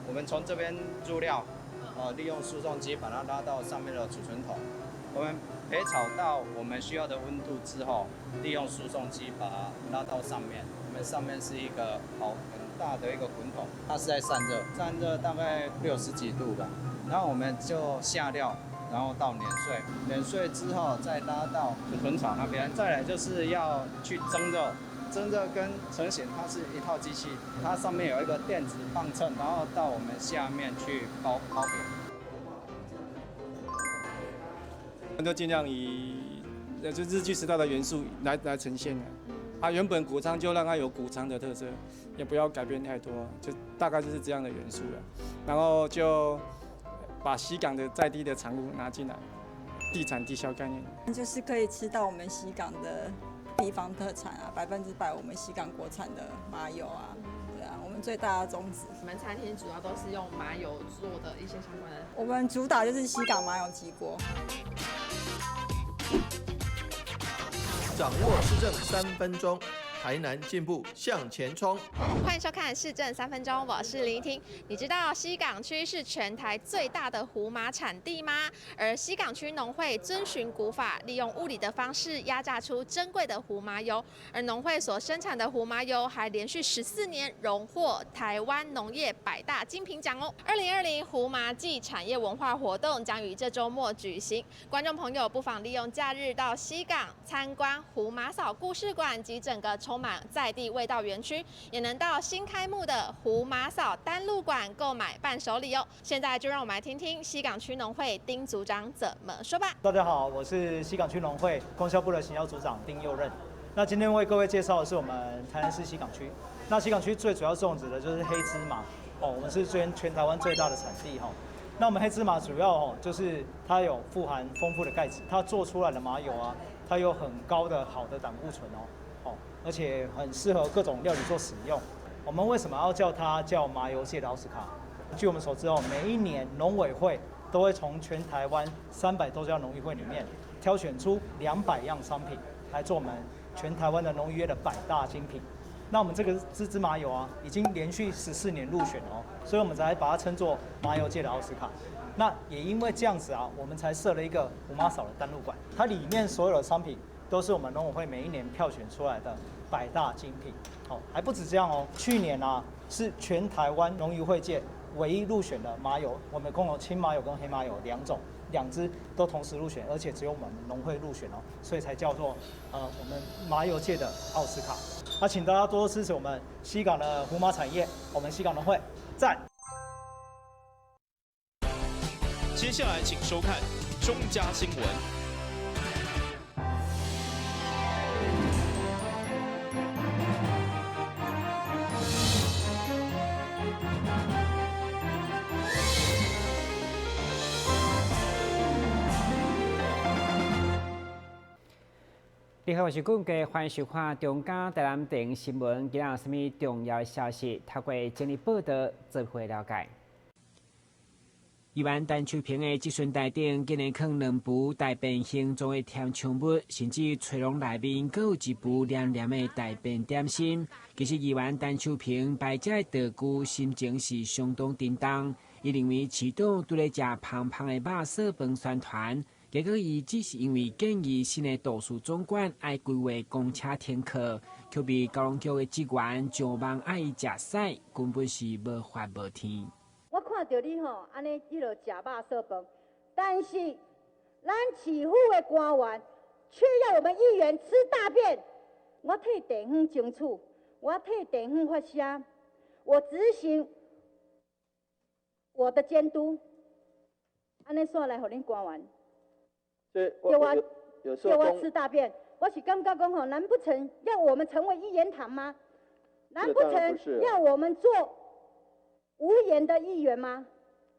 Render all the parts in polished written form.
我们从这边入料，利用输送机把它拉到上面的储存桶。我们培草到我们需要的温度之后，利用输送机把它拉到上面。我们上面是一个很大的一个滚筒，它是在散热，散热大概60几度吧。然后我们就下料，然后到碾碎，碾碎之后再拉到储存槽那边。再来就是要去蒸热。蒸热跟成型它是一套机器，它上面有一个电子磅秤，然后到我们下面去包饼。我们都尽量以就日据时代的元素来呈现啊。原本谷仓就让它有谷仓的特色，也不要改变太多，就大概就是这样的元素了。然后就把西港的在地的产物拿进来，地产地销概念，就是可以吃到我们西港的地方特产啊，100%我们西港国产的麻油啊，对啊，我们最大的宗旨。你们餐厅主要都是用麻油做的一些相关的。我们主打就是西港麻油鸡锅。掌握市政3分钟，台南进步向前冲。欢迎收看《市政3分钟》，我是林依婷。你知道西港区是全台最大的胡麻产地吗？而西港区农会遵循古法，利用物理的方式压榨出珍贵的胡麻油，而农会所生产的胡麻油还连续14年荣获台湾农业100大精品奖哦。2020胡麻季产业文化活动将于这周末举行，观众朋友不妨利用假日到西港参观胡麻嫂故事馆及整个充满在地味道园区，也能到新开幕的胡麻嫂单路馆购买伴手礼哦。现在就让我们来听听西港区农会丁组长怎么说吧。大家好，我是西港区农会供销部的行销组长丁佑任。那今天为各位介绍的是我们台南市西港区。那西港区最主要种植的就是黑芝麻哦，我们是全台湾最大的产地哈。那我们黑芝麻主要就是它有富含丰富的钙质，它做出来的麻油啊，它有很高的好的胆固醇哦，而且很适合各种料理做使用。我们为什么要叫它叫麻油界的奥斯卡？据我们所知哦，每一年农委会都会从全台湾300多家农渔会里面挑选出200样商品来做我们全台湾的农渔业的100大精品。那我们这个芝麻油啊，已经连续14年入选哦，所以我们才把它称作麻油界的奥斯卡。那也因为这样子啊，我们才设了一个胡麻嫂的单路馆，它里面所有的商品都是我们农委会每一年票选出来的100大精品。哦，还不止这样哦，去年啊是全台湾农渔会界唯一入选的麻油，我们共有青麻油跟黑麻油2种，2支都同时入选，而且只有我们农会入选哦，所以才叫做我们麻油界的奥斯卡。那请大家多多支持我们西港的胡麻产业，我们西港农会赞。接下来请收看中嘉新闻。你好，我是顾家，欢迎收看中嘉台南电影新闻。今日有什么重要的消息？透过整理报道，做会了解。宜兰陈树坪的集训台顶，今年放2部大变形状的填充物，甚至吹笼内面阁有1部黏黏的大便点心。其实宜兰陈树坪摆这道具心情是相当震荡，伊认为市长拄咧食胖胖的肉色饭宣传。结果，伊只是因为建议新的都市总管爱规划公车停靠，却被高雄局的职员上网爱伊食屎，根本是无法无天。我看到你吼，安尼一路食肉色饭，但是咱市府的官员却要我们议员吃大便。我替地方争取，我替地方发声，我执行我的监督，安尼煞来互恁官员。叫我吃大便，我是感觉讲吼，难不成要我们成为一言堂吗？难不成要我们做无言的议员吗？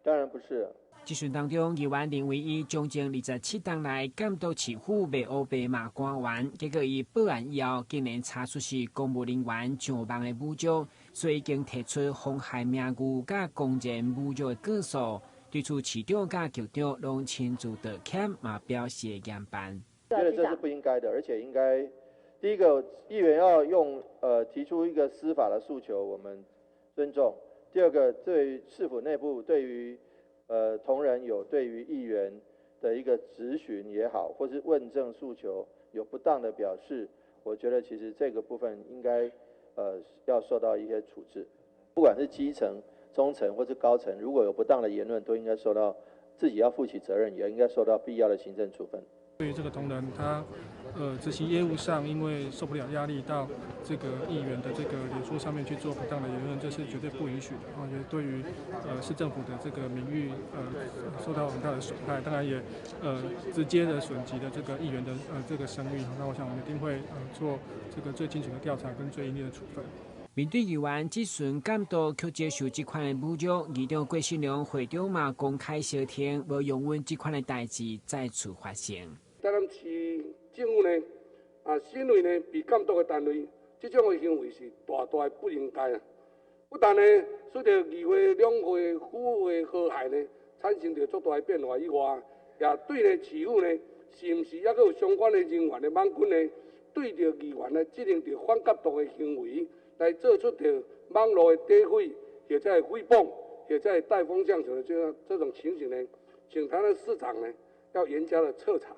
当然不是。质询当中，议员认为伊将近27天来监督市府袂乌白骂官员，结果伊报案以后，竟然查出是公务人员上网的侮辱，所以已经提出妨害名誉甲公然侮辱的告诉。对此，市长甲局长拢亲自道歉，嘛表示严办。觉得这是不应该的，而且应该第一个，议员要用提出一个司法的诉求，我们尊重；第二个，对于市府内部对于同仁有对于议员的一个质询也好，或是问政诉求有不当的表示，我觉得其实这个部分应该要受到一些处置，不管是基层、中层或是高层，如果有不当的言论，都应该受到自己要负起责任，也应该受到必要的行政处分。对于这个同仁，他执行业务上，因为受不了压力，到这个议员的这个脸书上面去做不当的言论，这是绝对不允许的。也对于市政府的这个名誉受到很大的损害，当然也直接的损及了这个议员的这个声誉。那我想我们一定会做这个最清楚的调查跟最严厉的处分。面对议员质询监督却接受这款的侮辱，议长郭信良会长嘛公开消停，无容忍这款的代志再次发生。台南市政府呢，身为呢被监督的单位，这种的行为是大大不应该啊！不但呢使得议会两会府会和谐呢产生着足大的变化以外，也对呢市府呢是毋是还佫有相关的人员的网军呢，对着议员呢制定着反监督的行为，来做出着网络的诋毁，或者诽谤，或者带风向球的这种情形呢，请台南市长呢要严加的彻查。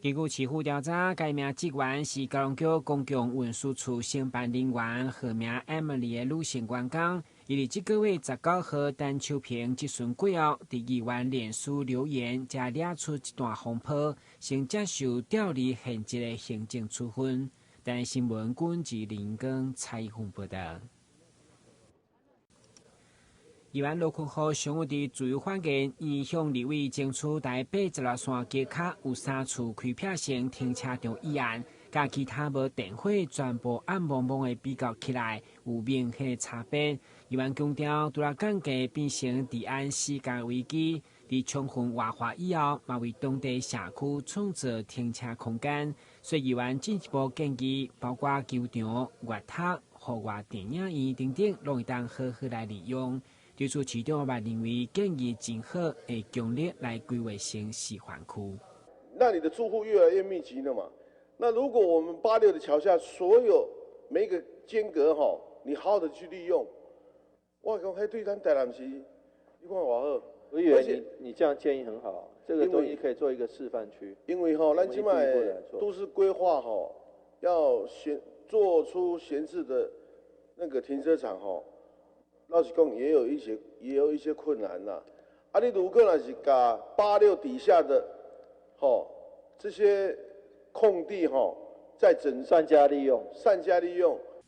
根据市府调查，该名职员是高雄区公共运输处承办人员，号名 Emily 的女性员工。伊伫这个月19号等秋平质询过后，伫议员脸书留言，才列出一段风波，先接受调离现职的行政处分。但新闻军及林根采访报道。议员罗坤豪上午伫自由发言，伊向立委争取在86线街卡有3处开辟性停车场议案，甲其他无电火全部暗蒙蒙的比较起来，有明显的差别。议员强调，除了降价变成治安时间危机，伫充分活化以后，嘛为当地社区创造停车空间。所以议员进一步建议，包括球场、月塔、户外电影院等等，拢会当好好来利用。对此，市长也认为建议真好，会强烈来规划成示范区。那里的住户越来越密集了嘛？那如果我们86的桥下所有每一个间隔你好好的去利用，我讲还对咱台南市，你看多好。委员，你这样建议很好，这个东西可以做一个示范区。因为咱现在都市规划要做出闲置的那个停车场老实讲也有一些困难呐。你如果若是把86底下的这些空地再善加利用。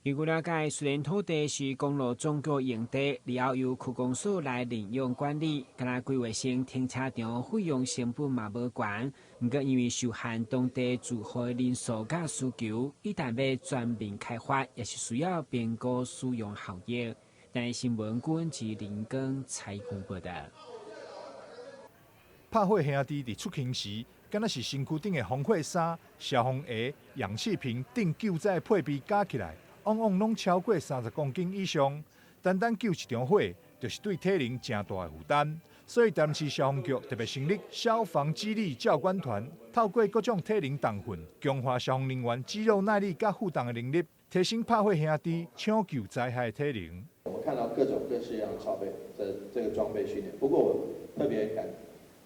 据了解，虽然土地是公路总局用地，然后由区公所来领用管理，敢若规划成停车场费用成本嘛无悬，不过因为受限当地住户的人数甲需求，一旦要全面开发，也是需要评估使用效益。但新闻军及林根采访报道。拍火兄弟伫出勤时，敢若是身躯顶的防火衫、消防鞋、氧气瓶等救灾配备加起来，往往拢超过30公斤以上。单单救一场火，就是对体能真大的负担。所以台南市消防局特别成立消防激励教官团，透过各种体能重训，强化消防人员肌肉耐力甲负重的能力，提升拍火兄弟抢救灾害的体能。我们看到各种各式样的装备这个装备训练。不过我特别感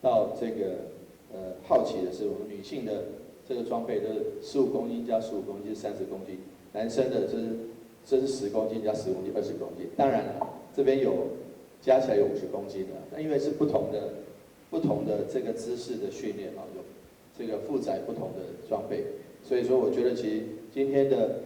到这个好奇的是，我们女性的这个装备都是15公斤加15公斤是30公斤，男生的这是10公斤加10公斤20公斤。当然了，这边有加起来有50公斤的，那因为是不同的这个姿势的训练有这个负载不同的装备，所以说我觉得其实今天的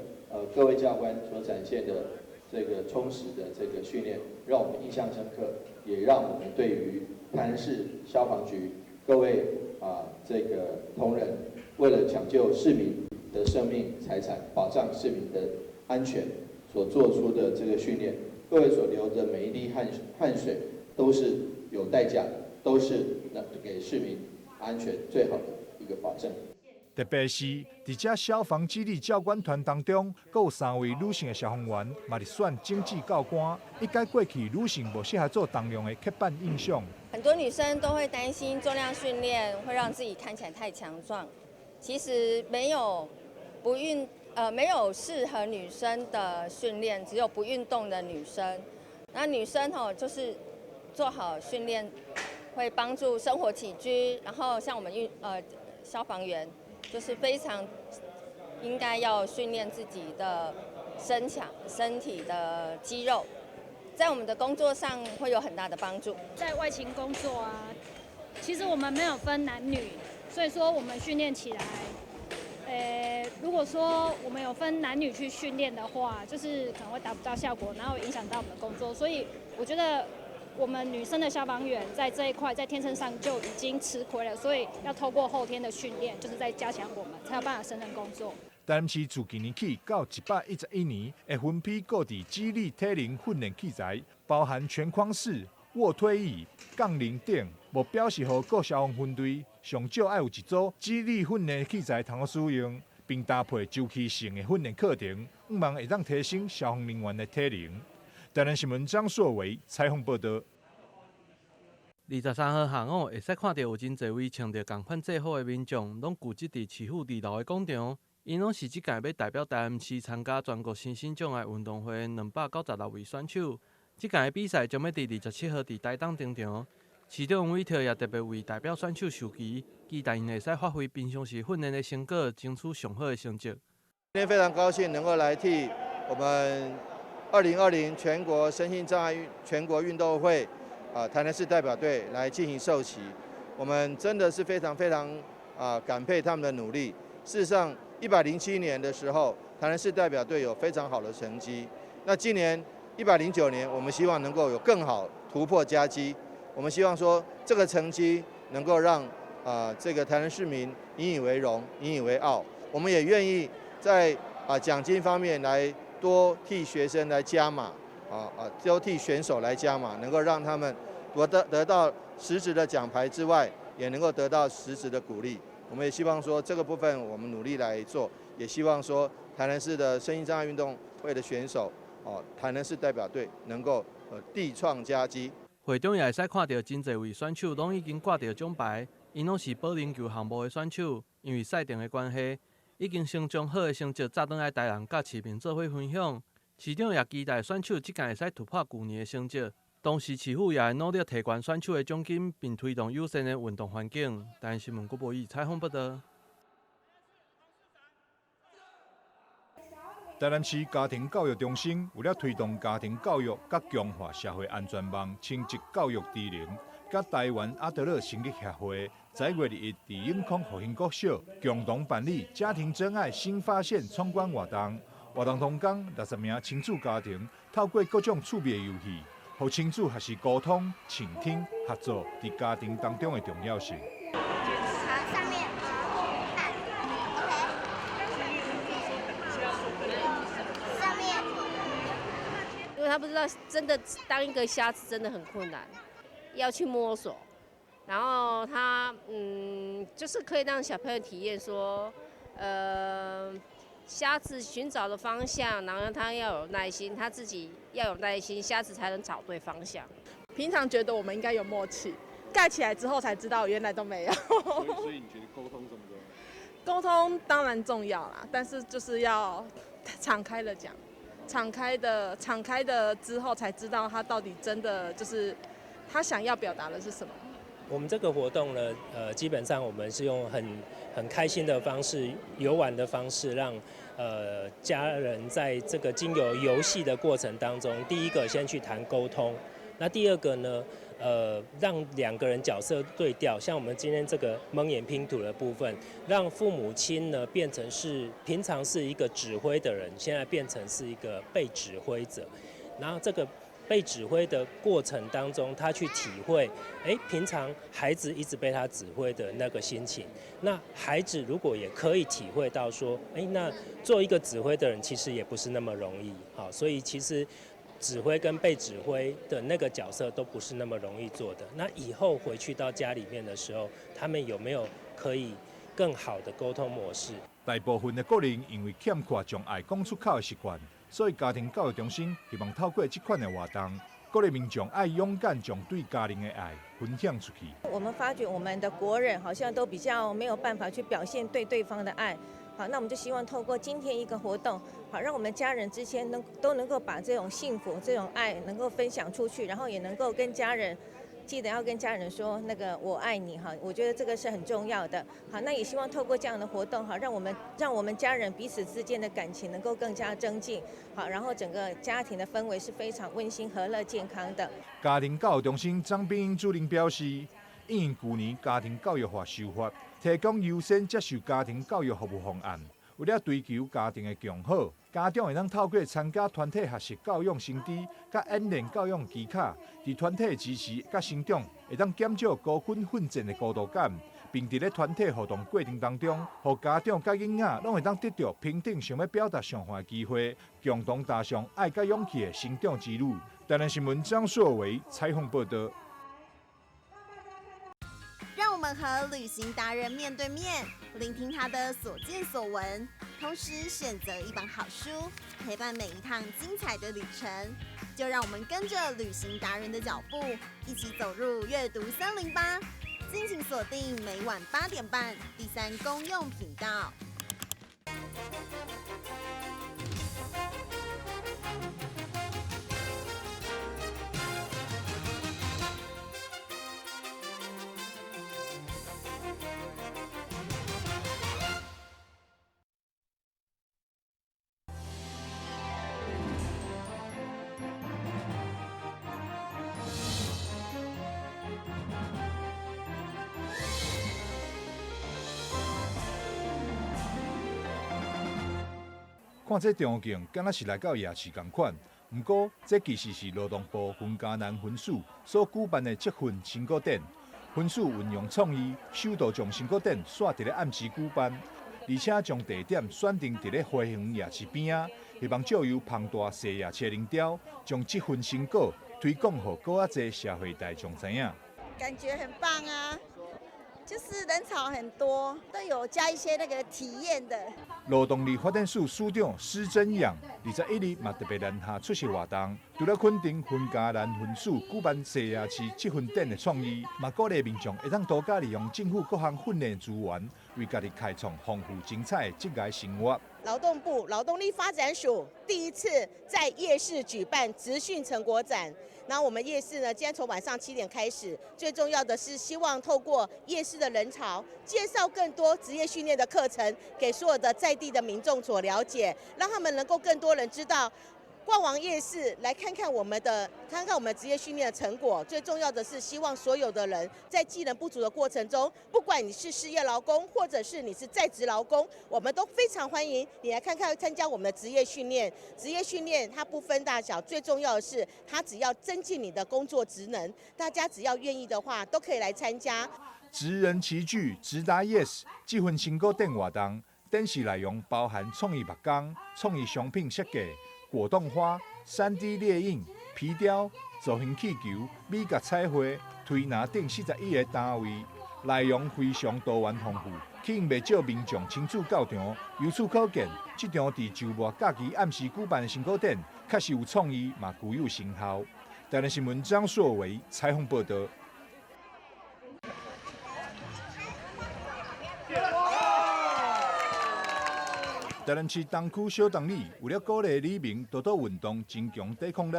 各位教官所展现的这个充实的这个训练，让我们印象深刻，也让我们对于台南市消防局各位这个同仁，为了抢救市民的生命财产，保障市民的安全所做出的这个训练，各位所流的每一滴汗水都是有代价的，都是给市民安全最好的一个保证。特别是伫这消防激励教官团当中，还有3位女性的消防员，嘛是选政治教官，一改过去女性无适合做重量的刻板印象。很多女生都会担心重量训练会让自己看起来太强壮，其实没有适合女生的训练，只有不运动的女生。那女生就是做好训练，会帮助生活起居。然后像我们消防员，就是非常应该要训练自己的身体的肌肉，在我们的工作上会有很大的帮助。在外勤工作啊，其实我们没有分男女，所以说我们训练起来。如果说我们有分男女去训练的话，就是可能会达不到效果，然后影响到我们的工作。所以我觉得我们女生的消防员在这一块在天生上就已经吃亏了，所以要透过后天的训练，就是在加强我们，才有办法胜任工作。台南市自今年起到111年，会分批购置肌力体能训练器材，包含全框式、卧推椅、杠铃等。目标是让各消防分队上少要有一组肌力训练器材通使用，并搭配周期性的训练课程，希望会当提升消防人员的体能。台南新闻张硕维采访报道。23号下午，会使看到有真侪位穿着同款制服的民众，拢聚集伫市府2楼的广场。因拢是即届要代表台南市参加全国新生障碍运动会296位选手。即届的比赛将要伫27号伫台东登场。市长王伟霆也特别为代表选手授旗，期待因会使发挥平常时训练的成果，争取上好的成绩。今天非常高兴能够来替我们2020全国身心障碍全国运动会台南市代表队来进行授旗。我们真的是非常感佩他们的努力。事实上，107年的时候，台南市代表队有非常好的成绩。那今年109年，我们希望能够有更好突破佳绩。我们希望说这个成绩能够让这个台南市民引以为荣、引以为傲。我们也愿意在奖金方面来多替学生来加码，多替选手来加码，能够让他们得到实质的奖牌之外，也能够得到实质的鼓励。我们也希望说这个部分我们努力来做，也希望说台南市的身心障碍运动会的选手，台南市代表队能够缔创佳绩。会中也会使看到真侪位选手拢已经挂着奖牌，因拢是保龄球项目的选手，因为赛程的关系，已经先将好的成绩早转来台南，甲市民做伙分享。市长也期待选手即届会使突破去年的成绩，同时市府也会努力提悬选手的奖金，并推动友善的运动环境。台南新闻郭博义采访报道。台南市家庭教育中心为了推动家庭教育，甲强化社会安全网升级教育智能，甲台湾阿德勒心理协会在月2日伫永康复兴国小共同办理家庭真爱新发现闯关活动。活动同工60名亲子家庭透过各种趣味的游戏，让亲子学习沟通、倾听、合作伫家庭当中的重要性。因为他不知道，真的当一个瞎子真的很困难，要去摸索。然后他就是可以让小朋友体验说，瞎子寻找的方向，然后他要有耐心，他自己要有耐心，瞎子才能找对方向。平常觉得我们应该有默契，盖起来之后才知道原来都没有。所以你觉得沟通重不重要？沟通当然重要啦，但是就是要敞开的讲。敞开的之后，才知道他到底真的就是他想要表达的是什么。我们这个活动呢，基本上我们是用很开心的方式、游玩的方式，让家人在这个经由游戏的过程当中，第一个先去谈沟通，那第二个呢，让2个人角色对调，像我们今天这个蒙眼拼图的部分，让父母亲呢变成是平常是一个指挥的人，现在变成是一个被指挥者，然后这个被指挥的过程当中，他去体会，平常孩子一直被他指挥的那个心情，那孩子如果也可以体会到说，那做一个指挥的人其实也不是那么容易，好，所以其实指挥跟被指挥的那个角色都不是那么容易做的。那以后回去到家里面的时候，他们有没有可以更好的沟通模式？大部分的个人因为欠缺将爱讲出口的习惯，所以家庭教育中心希望透过这款的活动，鼓励民众爱勇敢将对家人的爱分享出去。我们发觉我们的国人好像都比较没有办法去表现对对方的爱。好，那我们就希望透过今天一个活动，好，让我们家人之间都能够把这种幸福、这种爱能够分享出去，然后也能够跟家人。记得要跟家人说那个我爱你哈，我觉得这个是很重要的。好，那也希望透过这样的活动哈，让我们家人彼此之间的感情能够更加增进。好，然后整个家庭的氛围是非常温馨、和乐、健康的。家庭教育中心张炳英主任表示，因应去年家庭教育法修法，提供优先接受家庭教育服务方案。为了追求家庭的共好，家长会当透过参加团体学习教育心智、甲演练教育技巧，伫团体支持甲成长，会当减少孤军奋战的孤独感，并伫咧团体活动过程当中，互家长甲囡仔拢会当得到平等想要表达想法的机会，共同踏上爱甲勇气的成长之路。台南新闻张硕维采访报道。让我们和旅行达人面对面，聆听他的所见所闻，同时选择一本好书，陪伴每一趟精彩的旅程。就让我们跟着旅行达人的脚步，一起走入阅读森林吧！敬请锁定每晚8点半第3公用频道。看这场景，敢若是来到夜市同款。不过，这其实是劳动部分嘉南分署所举办的积分成果展。分署运用创意，首度将成果展选伫咧暗时举办，而且将地点选定伫咧花园夜市边啊，希望借由庞大细夜车轮雕，将积分成果推广给更加侪社会大众知影。感觉很棒啊！就是人潮很多，都有加一些那个体验的。劳动力发展署署长施真阳21日嘛特别南下出席活动，除了肯定分嘉南分署举办西夜市积分展的创意，嘛鼓励民众会当多加利用政府各项训练资源，为家己开创丰富精彩的职业生活。劳动部劳动力发展署第一次在夜市举办职训成果展。那我们夜市呢，今天从晚上7点开始，最重要的是希望透过夜市的人潮，介绍更多职业训练的课程给所有的在地的民众所了解，让他们能够更多人知道。逛完夜市来看看我们职业训练的成果，最重要的是希望所有的人在技能不足的过程中，不管你是失业劳工或者是你是在职劳工，我们都非常欢迎你来看看参加我们的职业训练。职业训练它不分大小，最重要的是它只要增进你的工作职能，大家只要愿意的话都可以来参加。职人齐聚，直达 Yes 积分成果展活动，展示内容包含创意木工、创意商品设计。果冻花、3D 列印、皮雕、造型气球、美甲彩绘、推拿等41个单位，内容非常多元丰富，吸引不少民众亲自到场。由此可见，这场伫周末假期暗时举办的成果展，确实有创意，嘛具有成效。台南新闻张硕维采访报道。台南市东区小东里为了鼓励里民多多运动，增强抵抗力，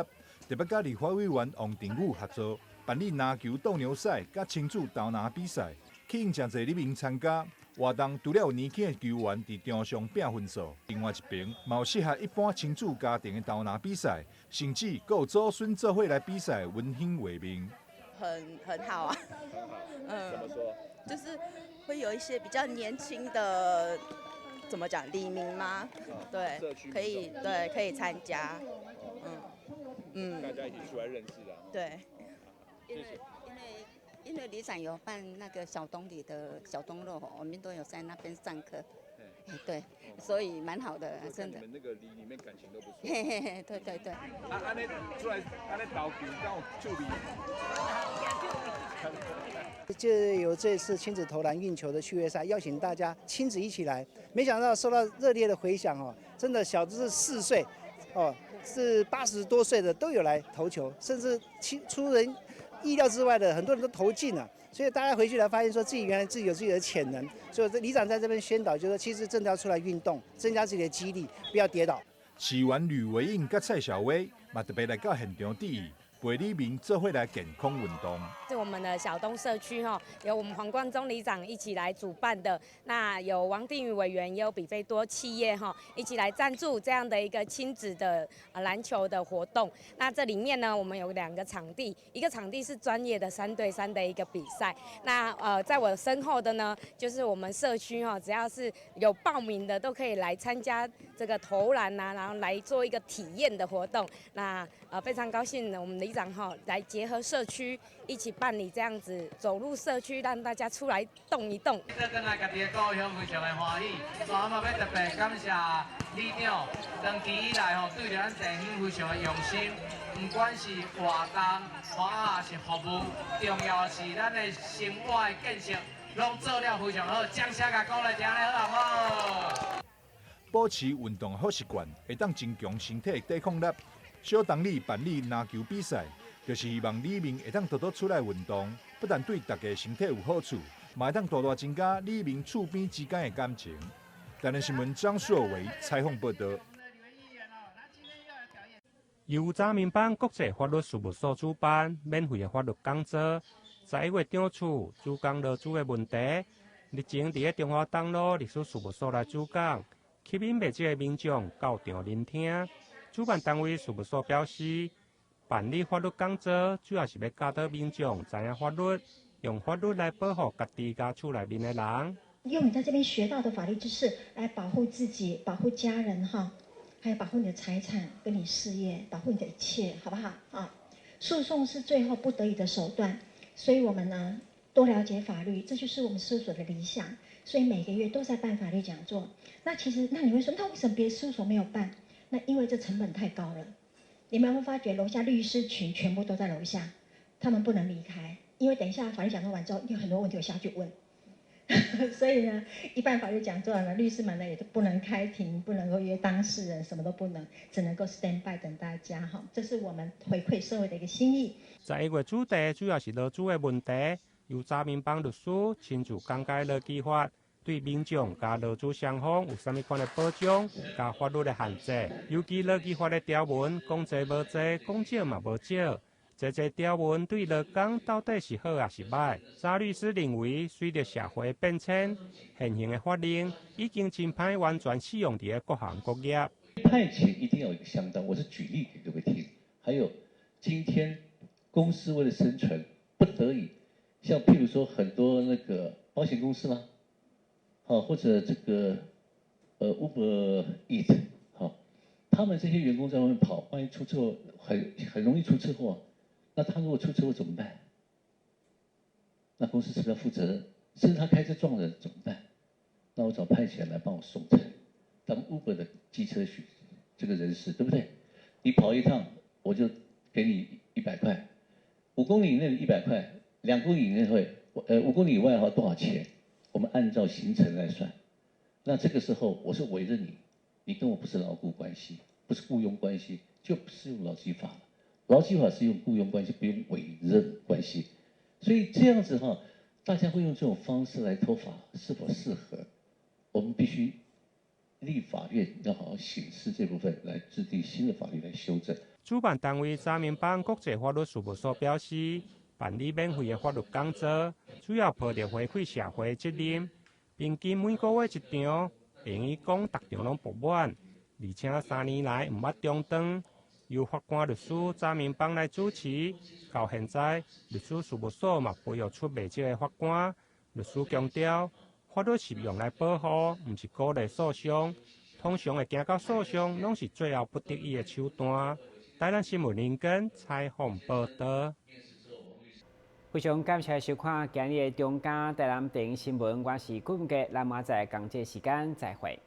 特别甲立法委员王定宇合作办理篮球斗牛赛、甲亲子投篮比赛，吸引真侪里民参加。活动除了有年轻的球员伫场上拼分数，另外一边嘛有适合一般亲子家庭的投篮比赛，甚至还有祖孙做伙来比赛，温馨画面。很好啊，怎么说？就是会有一些比较年轻的。怎么讲？里民吗？对，可以参加。大家一起出来认识啊。对。因为里长有办那个小东里的小东路，我们都有在那边上课。对，所以蛮好的，真的。你们那个里面感情都不错。嘿嘿嘿，对。安尼出来，安尼投球，敢有助力？就有这次亲子投篮运球的趣味赛，邀请大家亲子一起来，没想到受到热烈的回响哦！真的，小的是4岁，哦，是80多岁的都有来投球，甚至意料之外的，很多人都投进了。所以大家回去来发现，说自己原来自己有自己的潜能。所以这里长在这边宣导，就是说其实真的要出来运动，增加自己的肌力，不要跌倒。市员吕维英甲蔡小薇嘛特别来到现场支持，陪里民做伙来健康运动。是我们的小东社区由我们黄冠中里长一起来主办的。那有王定宇委员，也有比菲多企业一起来赞助这样的一个亲子的篮球的活动。那这里面呢，我们有2个场地，一个场地是专业的3对3的一个比赛。那在我身后的呢，就是我们社区只要是有报名的，都可以来参加这个投篮然后来做一个体验的活动。那非常高兴我们里长来结合社区一起办理这样子走入社区，让大家出来动一动。这跟来家己的故乡非常的欢喜，所以我嘛要特别感谢里长长期以来对着咱地方非常的用心，不管是活动、还是服务，重要的是咱的生活的建设，拢做了非常好，掌声甲鼓励一下好不好？保持运动好习惯，会当增强身体抵抗力。小东里办理篮球比赛，就是希望里民会当多多出来运动，不但对大家身体有好处，嘛会当大大增加里民厝边之间的感情。台南新闻张硕伟采访报道。由查明班国际法律事务所主办免费的法律讲座，11月长处主讲劳资的问题，日前伫中华东路律师事务所来主讲，吸引未少的民众到场聆听。主办单位事务所表示，办理法律讲座主要是要教导民众知影法律，用法律来保护家己家厝内面的人。用你在这边学到的法律知识来保护自己、保护家人还有保护你的财产跟你事业，保护你的一切，好不好啊？诉讼是最后不得已的手段，所以我们呢多了解法律，这就是我们事务所的理想。所以每个月都在办法律讲座。那其实，那你会说，那为什么别的事务所没有办？那因为这成本太高了。你们会发觉楼下律师群全部都在楼下，他们不能离开，因为等一下法律讲座完之后，有很多问题我下去问。所以呢，一般法律讲座呢，律师们呢也都不能开庭，不能够约当事人，什么都不能，只能够 stand by 等大家这是我们回馈社会的一个心意。11月主题主要是劳资的问题，由查明帮律师亲自讲解劳基法。对民众甲劳资双方有啥物款的保障，甲法律的限制，尤其劳基法的条文讲济无济，讲少嘛无少。这条文对劳工到底是好还是歹？查律师认为，随着社会变迁，现行的法令已经真歹完全适用伫各行各业。派遣一定要有一个相当，我是举例给各位听。还有，今天公司为了生存，不得已，像譬如说很多那个保险公司啦。或者这个Uber Eat， 他们这些员工在外面跑，万一出车祸，很容易出车祸，那他如果出车祸怎么办？那公司是不是要负责任？甚至他开车撞人怎么办？那我找派遣来帮我送餐，咱们 Uber 的机车这个人士，对不对？你跑一趟，我就给你100块，5公里以内的100块，2公里以内会，5公里以外的话多少钱？我们按照行程来算，那这个时候我是委任你，你跟我不是劳雇关系，不是雇佣关系，就不是用劳基法了。劳基法是用雇佣关系，不用委任关系。所以这样子大家会用这种方式来投法是否适合？我们必须立法院要好好审视这部分，来制定新的法律来修正。主办单位查明帮国际法律事务所表示。办理免费的法律讲座，主要抱着回馈社会的责任，平均每个月1场，等于讲逐场拢爆满，而且3年来毋捌中断。由法官律师查明帮来主持，到现在律师事务所嘛培育出未少的法官。律师强调，法律是用来保护，毋是鼓励诉讼。通常会行到诉讼，拢是最后不得已的手段。台南新闻林根采访报道。非常感谢收看今日的中嘉台南电影新闻，我是顾文杰，咱明仔载同这时间再会。